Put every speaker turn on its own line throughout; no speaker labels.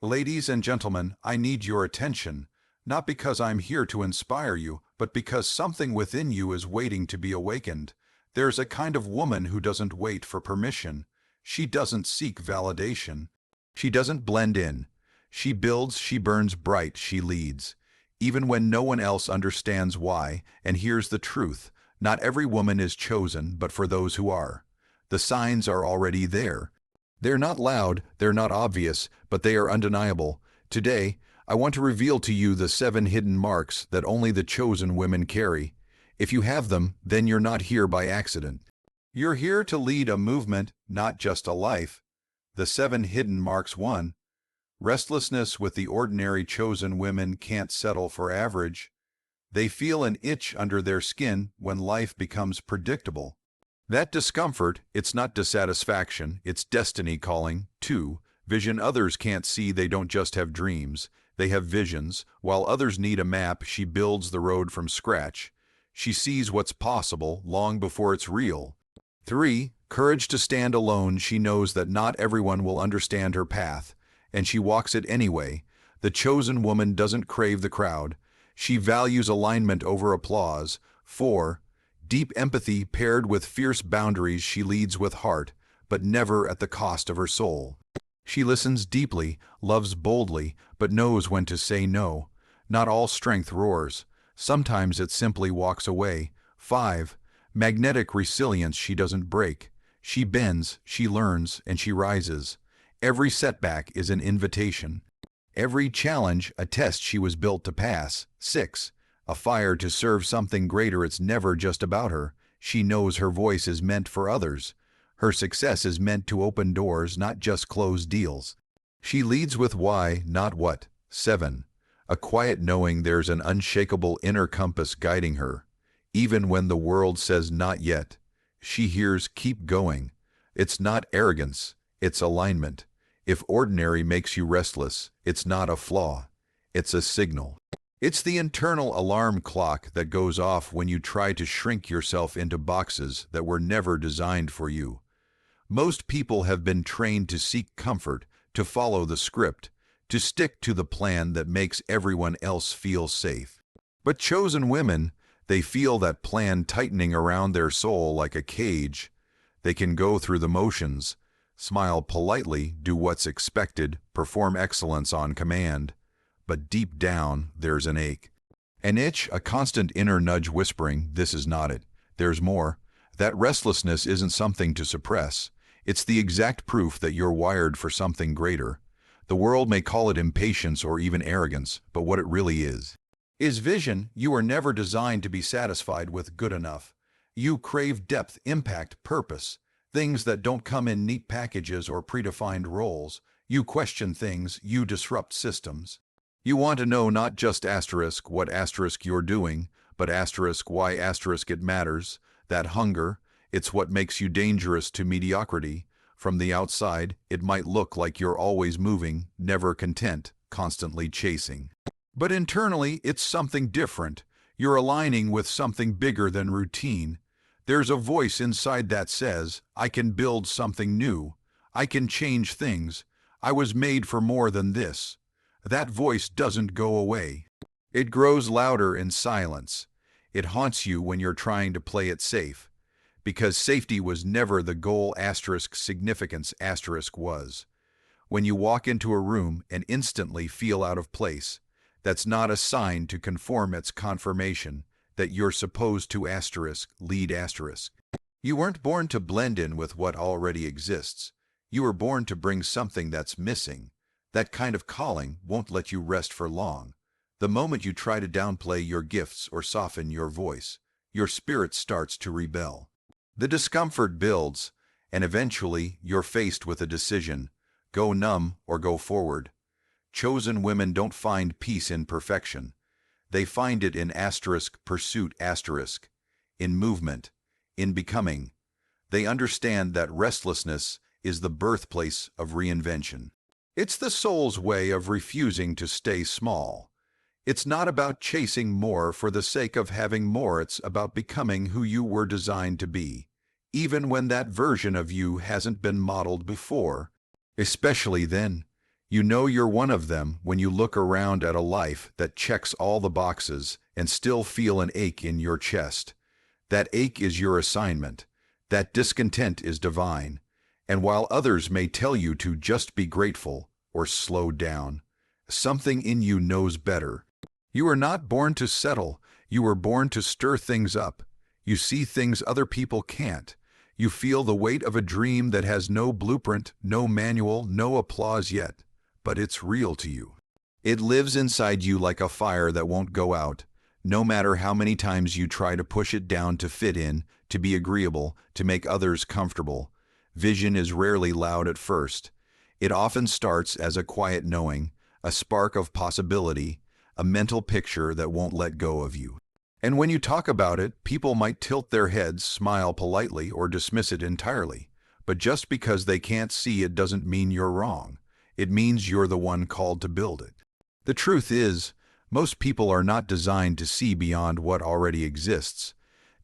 Ladies and gentlemen, I need your attention, not because I'm here to inspire you, but because something within you is waiting to be awakened. There's a kind of woman who doesn't wait for permission. She doesn't seek validation. She doesn't blend in. She builds, she burns bright, she leads. Even when no one else understands why, and here's the truth, not every woman is chosen, but for those who are. The signs are already there. They're not loud, they're not obvious, but they are undeniable. Today, I want to reveal to you the 7 hidden marks that only the chosen women carry. If you have them, then you're not here by accident. You're here to lead a movement, not just a life. The 7 hidden marks. 1. Restlessness with the ordinary. Chosen women can't settle for average. They feel an itch under their skin when life becomes predictable. That discomfort, it's not dissatisfaction, it's destiny calling. 2. Vision others can't see. They don't just have dreams, they have visions. While others need a map, she builds the road from scratch. She sees what's possible long before it's real. 3. Courage to stand alone. She knows that not everyone will understand her path, and she walks it anyway. The chosen woman doesn't crave the crowd. She values alignment over applause. 4. Deep empathy paired with fierce boundaries. She leads with heart, but never at the cost of her soul. She listens deeply, loves boldly, but knows when to say no. Not all strength roars. Sometimes it simply walks away. 5. Magnetic resilience. She doesn't break. She bends, she learns, and she rises. Every setback is an invitation. Every challenge a test she was built to pass. 6. A fire to serve something greater. It's never just about her. She knows her voice is meant for others. Her success is meant to open doors, not just close deals. She leads with why, not what. 7. A quiet knowing. There's an unshakable inner compass guiding her. Even when the world says not yet, she hears keep going. It's not arrogance, it's alignment. If ordinary makes you restless, it's not a flaw, it's a signal. It's the internal alarm clock that goes off when you try to shrink yourself into boxes that were never designed for you. Most people have been trained to seek comfort, to follow the script, to stick to the plan that makes everyone else feel safe. But chosen women, they feel that plan tightening around their soul like a cage. They can go through the motions, smile politely, do what's expected, perform excellence on command. But deep down, there's an ache. An itch, a constant inner nudge whispering, this is not it. There's more. That restlessness isn't something to suppress. It's the exact proof that you're wired for something greater. The world may call it impatience or even arrogance, but what it really is vision. You were never designed to be satisfied with good enough. You crave depth, impact, purpose, things that don't come in neat packages or predefined roles. You question things, you disrupt systems. You want to know not just asterisk what asterisk you're doing, but asterisk why asterisk it matters. That hunger, it's what makes you dangerous to mediocrity. From the outside, it might look like you're always moving, never content, constantly chasing. But internally, it's something different. You're aligning with something bigger than routine. There's a voice inside that says, I can build something new. I can change things. I was made for more than this. That voice doesn't go away. It grows louder in silence. It haunts you when you're trying to play it safe. Because safety was never the goal. Asterisk significance asterisk was. When you walk into a room and instantly feel out of place, that's not a sign to conform, it's confirmation that you're supposed to asterisk lead asterisk. You weren't born to blend in with what already exists. You were born to bring something that's missing. That kind of calling won't let you rest for long. The moment you try to downplay your gifts or soften your voice, your spirit starts to rebel. The discomfort builds, and eventually you're faced with a decision: go numb or go forward. Chosen women don't find peace in perfection. They find it in asterisk pursuit asterisk, in movement, in becoming. They understand that restlessness is the birthplace of reinvention. It's the soul's way of refusing to stay small. It's not about chasing more for the sake of having more. It's about becoming who you were designed to be, even when that version of you hasn't been modeled before. Especially then, You know you're one of them when you look around at a life that checks all the boxes and still feel an ache in your chest. That ache is your assignment. That discontent is divine. And while others may tell you to just be grateful or slow down, something in you knows better. You are not born to settle. You were born to stir things up. You see things other people can't. You feel the weight of a dream that has no blueprint, no manual, no applause yet. But it's real to you. It lives inside you like a fire that won't go out, no matter how many times you try to push it down to fit in, to be agreeable, to make others comfortable. Vision is rarely loud at first. It often starts as a quiet knowing, a spark of possibility, a mental picture that won't let go of you. And when you talk about it, people might tilt their heads, smile politely, or dismiss it entirely. But just because they can't see it doesn't mean you're wrong. It means you're the one called to build it. The truth is, most people are not designed to see beyond what already exists.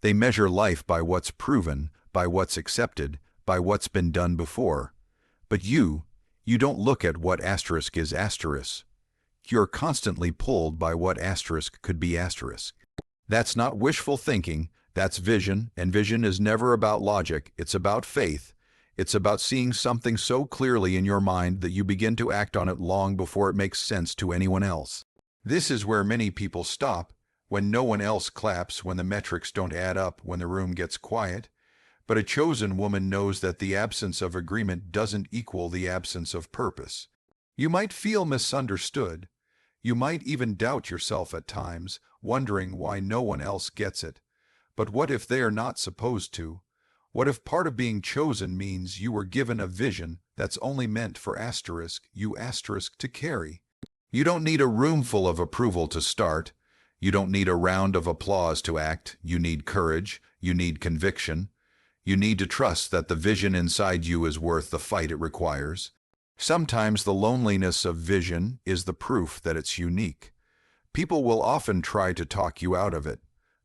They measure life by what's proven, by what's accepted, by what's been done before. But you don't look at what asterisk is asterisk. You're constantly pulled by what asterisk could be asterisk. That's not wishful thinking, that's vision, and vision is never about logic, it's about faith. It's about seeing something so clearly in your mind that you begin to act on it long before it makes sense to anyone else. This is where many people stop, when no one else claps, when the metrics don't add up, when the room gets quiet. But a chosen woman knows that the absence of agreement doesn't equal the absence of purpose. You might feel misunderstood. You might even doubt yourself at times, wondering why no one else gets it. But what if they are not supposed to? What if part of being chosen means you were given a vision that's only meant for you to carry? You don't need a room full of approval to start. You don't need a round of applause to act. You need courage. You need conviction. You need to trust that the vision inside you is worth the fight it requires. Sometimes the loneliness of vision is the proof that it's unique. People will often try to talk you out of it,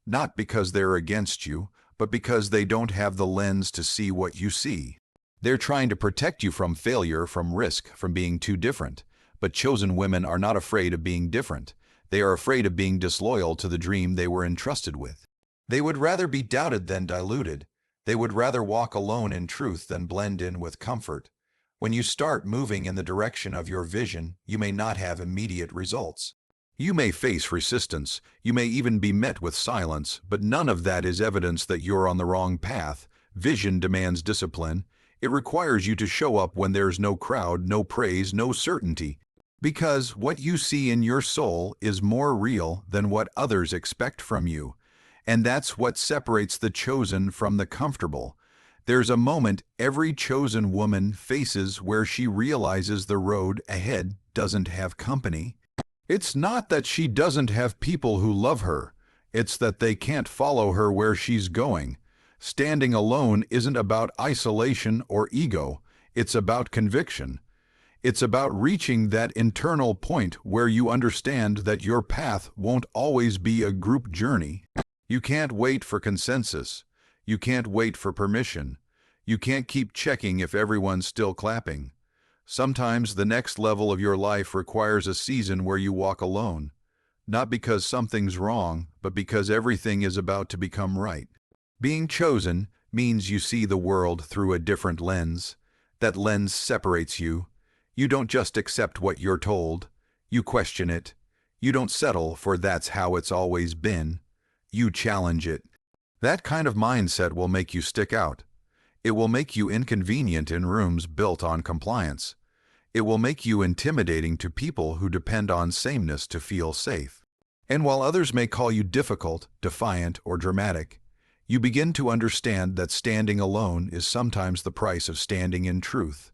not because they're against you, but because they don't have the lens to see what you see. They're trying to protect you from failure, from risk, from being too different. But chosen women are not afraid of being different. They are afraid of being disloyal to the dream they were entrusted with. They would rather be doubted than diluted. They would rather walk alone in truth than blend in with comfort. When you start moving in the direction of your vision, you may not have immediate results. You may face resistance, you may even be met with silence, but none of that is evidence that you're on the wrong path. Vision demands discipline. It requires you to show up when there's no crowd, no praise, no certainty. Because what you see in your soul is more real than what others expect from you. And that's what separates the chosen from the comfortable. There's a moment every chosen woman faces where she realizes the road ahead doesn't have company. It's not that she doesn't have people who love her. It's that they can't follow her where she's going. Standing alone isn't about isolation or ego. It's about conviction. It's about reaching that internal point where you understand that your path won't always be a group journey. You can't wait for consensus. You can't wait for permission. You can't keep checking if everyone's still clapping. Sometimes the next level of your life requires a season where you walk alone, not because something's wrong, but because everything is about to become right. Being chosen means you see the world through a different lens. That lens separates you. You don't just accept what you're told. You question it. You don't settle for that's how it's always been. You challenge it. That kind of mindset will make you stick out. It will make you inconvenient in rooms built on compliance. It will make you intimidating to people who depend on sameness to feel safe. And while others may call you difficult, defiant, or dramatic, you begin to understand that standing alone is sometimes the price of standing in truth.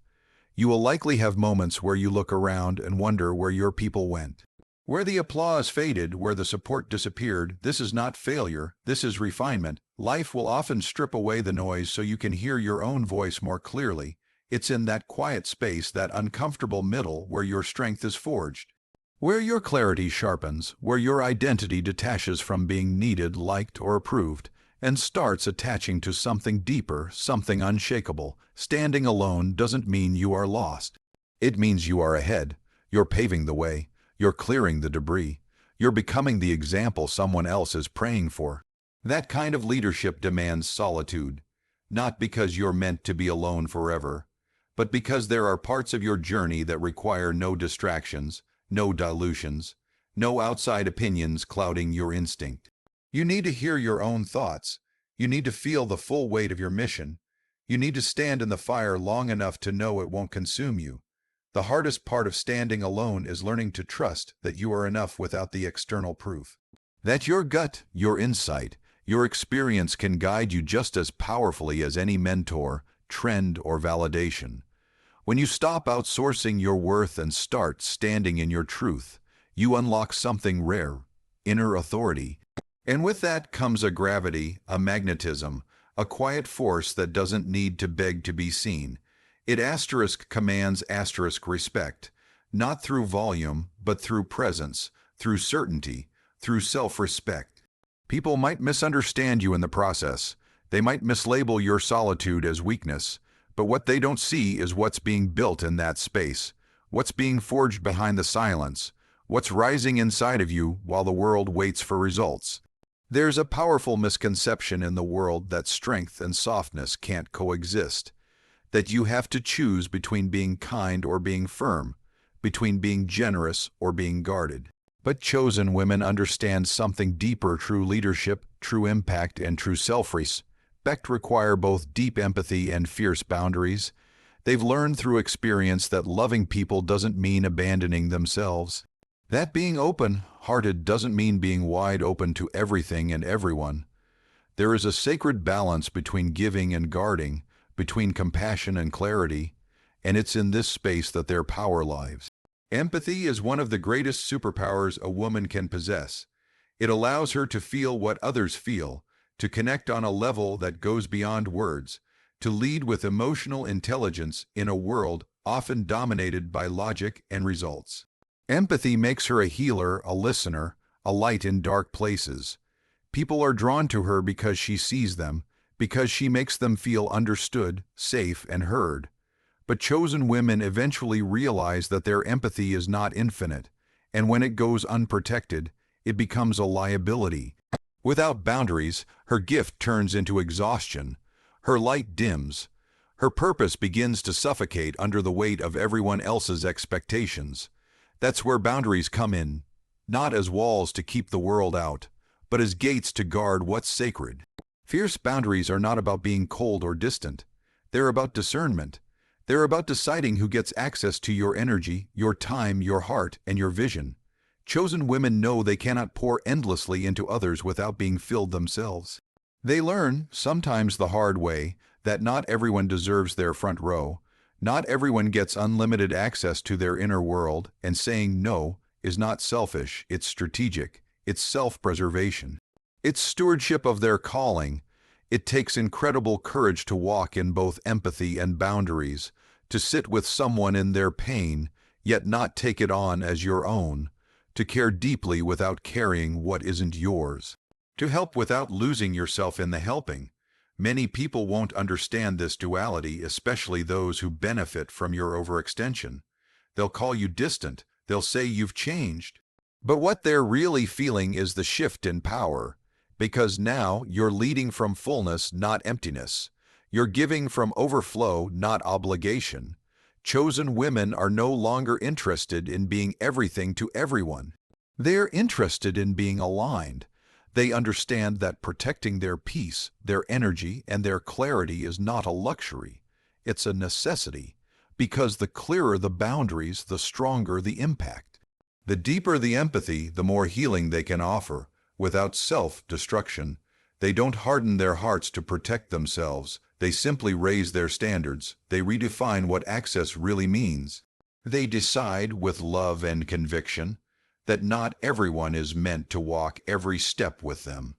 You will likely have moments where you look around and wonder where your people went. Where the applause faded, where the support disappeared. This is not failure, this is refinement. Life will often strip away the noise so you can hear your own voice more clearly. It's in that quiet space, that uncomfortable middle, where your strength is forged. Where your clarity sharpens, where your identity detaches from being needed, liked, or approved, and starts attaching to something deeper, something unshakable. Standing alone doesn't mean you are lost. It means you are ahead. You're paving the way. You're clearing the debris. You're becoming the example someone else is praying for. That kind of leadership demands solitude, not because you're meant to be alone forever, but because there are parts of your journey that require no distractions, no dilutions, no outside opinions clouding your instinct. You need to hear your own thoughts. You need to feel the full weight of your mission. You need to stand in the fire long enough to know it won't consume you. The hardest part of standing alone is learning to trust that you are enough without the external proof. That your gut, your insight, your experience can guide you just as powerfully as any mentor, trend, or validation. When you stop outsourcing your worth and start standing in your truth, you unlock something rare, inner authority. And with that comes a gravity, a magnetism, a quiet force that doesn't need to beg to be seen. It commands respect, not through volume, but through presence, through certainty, through self-respect. People might misunderstand you in the process. They might mislabel your solitude as weakness, but what they don't see is what's being built in that space, what's being forged behind the silence, what's rising inside of you while the world waits for results. There's a powerful misconception in the world that strength and softness can't coexist, that you have to choose between being kind or being firm, between being generous or being guarded. But chosen women understand something deeper. True leadership, true impact, and true self-respect require both deep empathy and fierce boundaries. They've learned through experience that loving people doesn't mean abandoning themselves. That being open-hearted doesn't mean being wide open to everything and everyone. There is a sacred balance between giving and guarding, between compassion and clarity, and it's in this space that their power lies. Empathy is one of the greatest superpowers a woman can possess. It allows her to feel what others feel, to connect on a level that goes beyond words, to lead with emotional intelligence in a world often dominated by logic and results. Empathy makes her a healer, a listener, a light in dark places. People are drawn to her because she sees them, because she makes them feel understood, safe, and heard. But chosen women eventually realize that their empathy is not infinite, and when it goes unprotected, it becomes a liability. Without boundaries, her gift turns into exhaustion. Her light dims. Her purpose begins to suffocate under the weight of everyone else's expectations. That's where boundaries come in, not as walls to keep the world out, but as gates to guard what's sacred. Fierce boundaries are not about being cold or distant. They're about discernment. They're about deciding who gets access to your energy, your time, your heart, and your vision. Chosen women know they cannot pour endlessly into others without being filled themselves. They learn, sometimes the hard way, that not everyone deserves their front row. Not everyone gets unlimited access to their inner world, and saying no is not selfish, it's strategic, it's self-preservation. It's stewardship of their calling. It takes incredible courage to walk in both empathy and boundaries, to sit with someone in their pain, yet not take it on as your own, to care deeply without carrying what isn't yours, to help without losing yourself in the helping. Many people won't understand this duality, especially those who benefit from your overextension. They'll call you distant, they'll say you've changed. But what they're really feeling is the shift in power, because now you're leading from fullness, not emptiness. You're giving from overflow, not obligation. Chosen women are no longer interested in being everything to everyone. They're interested in being aligned. They understand that protecting their peace, their energy, and their clarity is not a luxury. It's a necessity, because the clearer the boundaries, the stronger the impact. The deeper the empathy, the more healing they can offer, without self-destruction. They don't harden their hearts to protect themselves. They simply raise their standards. They redefine what access really means. They decide with love and conviction that not everyone is meant to walk every step with them.